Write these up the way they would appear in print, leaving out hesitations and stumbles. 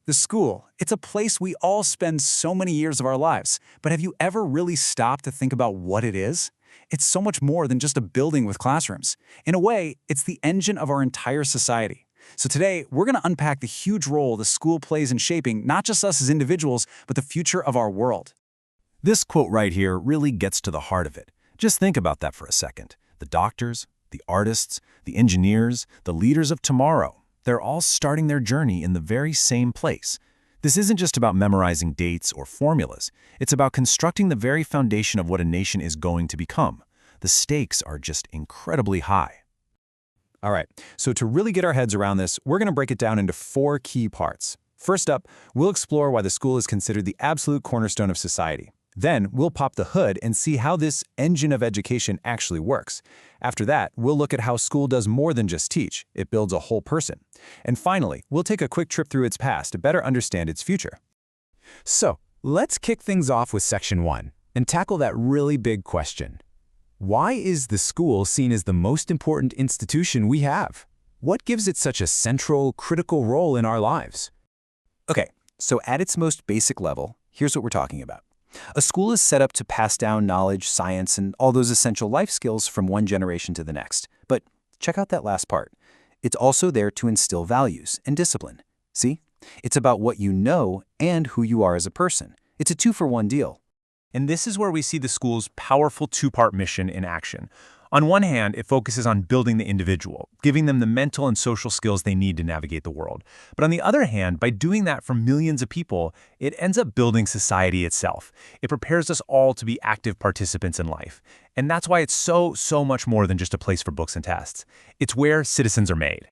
The school, it's a place we all spend so many years of our lives. But have you ever really stopped to think about what it is? It's so much more than just a building with classrooms. In a way, it's the engine of our entire society. So today, we're going to unpack the huge role the school plays in shaping not just us as individuals, but the future of our world. This quote right here really gets to the heart of it. Just think about that for a second. The doctors, the artists, the engineers, the leaders of tomorrow, they're all starting their journey in the very same place. This isn't just about memorizing dates or formulas. It's about constructing the very foundation of what a nation is going to become. The stakes are just incredibly high. All right, so to really get our heads around this, we're going to break it down into 4 key parts. First up, we'll explore why the school is considered the absolute cornerstone of society. Then, we'll pop the hood and see how this engine of education actually works. After that, we'll look at how school does more than just teach. It builds a whole person. And finally, we'll take a quick trip through its past to better understand its future. So, let's kick things off with Section 1 and tackle that really big question. Why is the school seen as the most important institution we have? What gives it such a central, critical role in our lives? Okay, so at its most basic level, here's what we're talking about. A school is set up to pass down knowledge, science, and all those essential life skills from one generation to the next. But check out that last part. It's also there to instill values and discipline. See? It's about what you know and who you are as a person. It's a 2-for-1 deal. And this is where we see the school's powerful 2-part mission in action. On one hand, it focuses on building the individual, giving them the mental and social skills they need to navigate the world. But on the other hand, by doing that for millions of people, it ends up building society itself. It prepares us all to be active participants in life. And that's why it's so much more than just a place for books and tests. It's where citizens are made.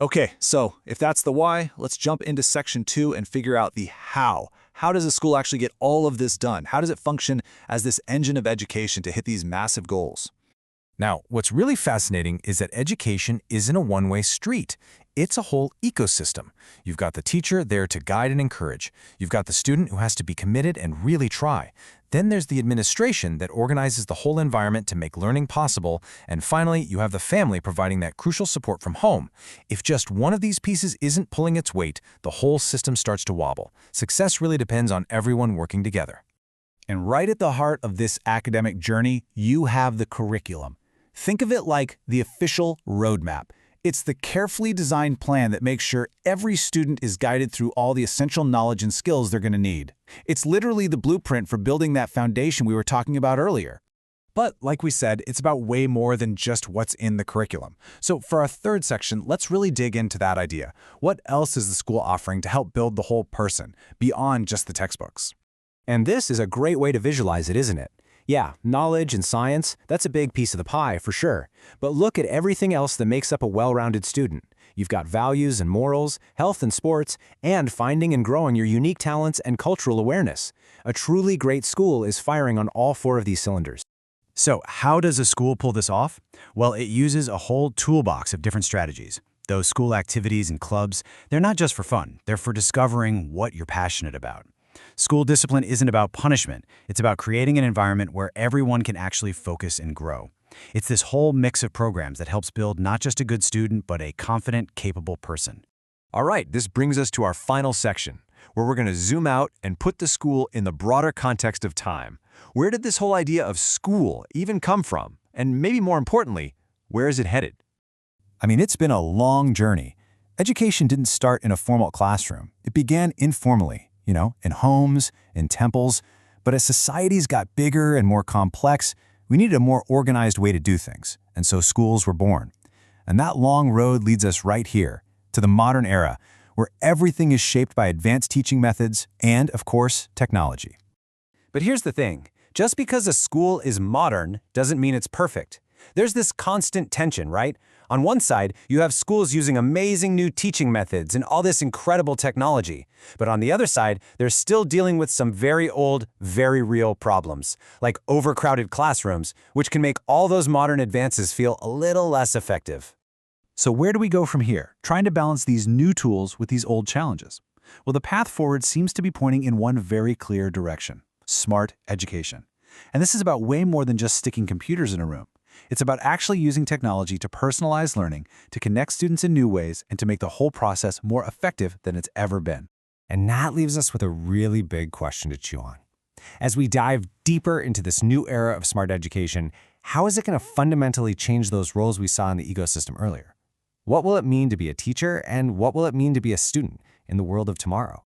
Okay, so if that's the why, let's jump into Section 2 and figure out the how. How does a school actually get all of this done? How does it function as this engine of education to hit these massive goals? Now, what's really fascinating is that education isn't a one-way street. It's a whole ecosystem. You've got the teacher there to guide and encourage. You've got the student who has to be committed and really try. Then there's the administration that organizes the whole environment to make learning possible. And finally, you have the family providing that crucial support from home. If just one of these pieces isn't pulling its weight, the whole system starts to wobble. Success really depends on everyone working together. And right at the heart of this academic journey, you have the curriculum. Think of it like the official roadmap. It's the carefully designed plan that makes sure every student is guided through all the essential knowledge and skills they're going to need. It's literally the blueprint for building that foundation we were talking about earlier. But like we said, it's about way more than just what's in the curriculum. So for our third section, let's really dig into that idea. What else is the school offering to help build the whole person, beyond just the textbooks? And this is a great way to visualize it, isn't it? Yeah, knowledge and science, that's a big piece of the pie for sure. But look at everything else that makes up a well-rounded student. You've got values and morals, health and sports, and finding and growing your unique talents and cultural awareness. A truly great school is firing on all 4 of these cylinders. So how does a school pull this off? Well, it uses a whole toolbox of different strategies. Those school activities and clubs, they're not just for fun. They're for discovering what you're passionate about. School discipline isn't about punishment. It's about creating an environment where everyone can actually focus and grow. It's this whole mix of programs that helps build not just a good student, but a confident, capable person. All right, this brings us to our final section, where we're going to zoom out and put the school in the broader context of time. Where did this whole idea of school even come from? And maybe more importantly, where is it headed? I mean, it's been a long journey. Education didn't start in a formal classroom. It began informally. In homes, in temples. But as societies got bigger and more complex, we needed a more organized way to do things, and so schools were born. And that long road leads us right here, to the modern era, where everything is shaped by advanced teaching methods and, of course, technology. But here's the thing. Just because a school is modern doesn't mean it's perfect. There's this constant tension, right? On one side, you have schools using amazing new teaching methods and all this incredible technology. But on the other side, they're still dealing with some very old, very real problems, like overcrowded classrooms, which can make all those modern advances feel a little less effective. So where do we go from here, trying to balance these new tools with these old challenges? Well, the path forward seems to be pointing in one very clear direction: smart education. And this is about way more than just sticking computers in a room. It's about actually using technology to personalize learning, to connect students in new ways, and to make the whole process more effective than it's ever been. And that leaves us with a really big question to chew on. As we dive deeper into this new era of smart education, how is it going to fundamentally change those roles we saw in the ecosystem earlier? What will it mean to be a teacher, and what will it mean to be a student in the world of tomorrow?